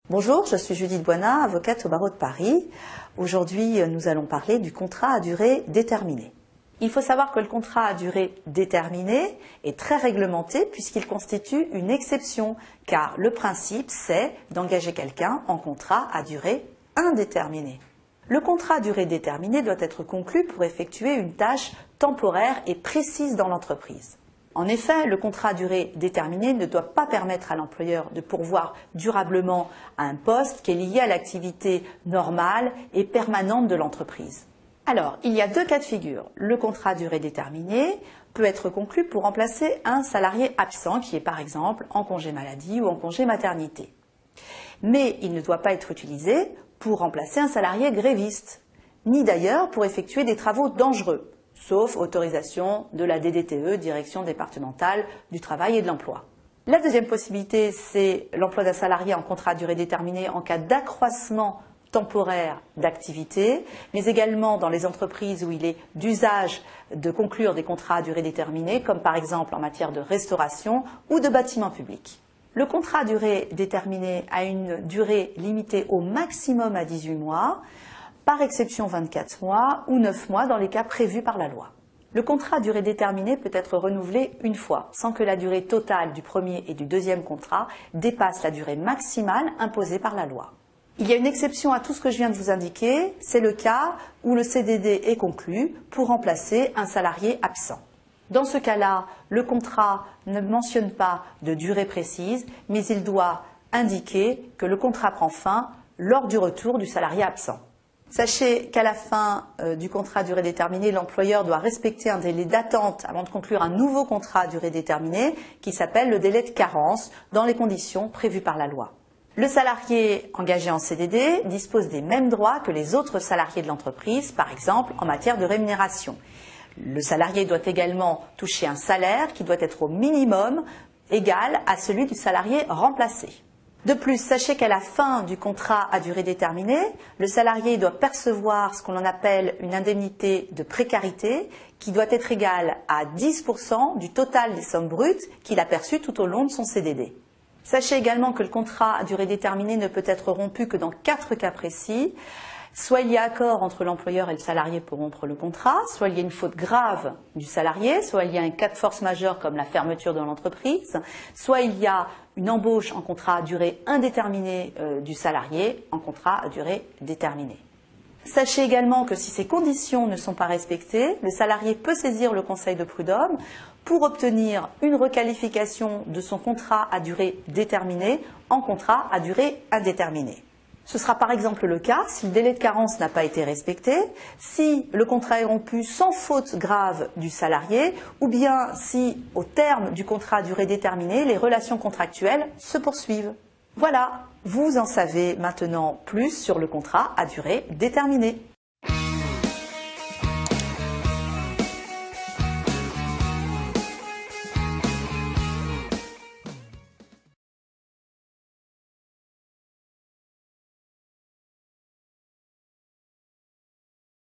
Bonjour, je suis Judith Boinat, avocate au barreau de Paris. Aujourd'hui, nous allons parler du contrat à durée déterminée. Il faut savoir que le contrat à durée déterminée est très réglementé puisqu'il constitue une exception, car le principe, c'est d'engager quelqu'un en contrat à durée indéterminée. Le contrat à durée déterminée doit être conclu pour effectuer une tâche temporaire et précise dans l'entreprise. En effet, le contrat à durée déterminée ne doit pas permettre à l'employeur de pourvoir durablement à un poste qui est lié à l'activité normale et permanente de l'entreprise. Alors, il y a deux cas de figure. Le contrat à durée déterminée peut être conclu pour remplacer un salarié absent qui est par exemple en congé maladie ou en congé maternité. Mais il ne doit pas être utilisé pour remplacer un salarié gréviste, ni d'ailleurs pour effectuer des travaux dangereux, sauf autorisation de la DDTE, Direction départementale du travail et de l'emploi. La deuxième possibilité, c'est l'emploi d'un salarié en contrat à durée déterminée en cas d'accroissement temporaire d'activité, mais également dans les entreprises où il est d'usage de conclure des contrats à durée déterminée, comme par exemple en matière de restauration ou de bâtiments publics. Le contrat à durée déterminée a une durée limitée au maximum à 18 mois, par exception 24 mois ou 9 mois dans les cas prévus par la loi. Le contrat à durée déterminée peut être renouvelé une fois, sans que la durée totale du premier et du deuxième contrat dépasse la durée maximale imposée par la loi. Il y a une exception à tout ce que je viens de vous indiquer, c'est le cas où le CDD est conclu pour remplacer un salarié absent. Dans ce cas-là, le contrat ne mentionne pas de durée précise, mais il doit indiquer que le contrat prend fin lors du retour du salarié absent. Sachez qu'à la fin du contrat à durée déterminée, l'employeur doit respecter un délai d'attente avant de conclure un nouveau contrat à durée déterminée qui s'appelle le délai de carence dans les conditions prévues par la loi. Le salarié engagé en CDD dispose des mêmes droits que les autres salariés de l'entreprise, par exemple en matière de rémunération. Le salarié doit également toucher un salaire qui doit être au minimum égal à celui du salarié remplacé. De plus, sachez qu'à la fin du contrat à durée déterminée, le salarié doit percevoir ce qu'on appelle une indemnité de précarité qui doit être égale à 10% du total des sommes brutes qu'il a perçues tout au long de son CDD. Sachez également que le contrat à durée déterminée ne peut être rompu que dans 4 cas précis. Soit il y a accord entre l'employeur et le salarié pour rompre le contrat, soit il y a une faute grave du salarié, soit il y a un cas de force majeure comme la fermeture de l'entreprise, soit il y a une embauche en contrat à durée indéterminée du salarié en contrat à durée déterminée. Sachez également que si ces conditions ne sont pas respectées, le salarié peut saisir le conseil de prud'homme pour obtenir une requalification de son contrat à durée déterminée en contrat à durée indéterminée. Ce sera par exemple le cas si le délai de carence n'a pas été respecté, si le contrat est rompu sans faute grave du salarié, ou bien si, au terme du contrat à durée déterminée, les relations contractuelles se poursuivent. Voilà, vous en savez maintenant plus sur le contrat à durée déterminée.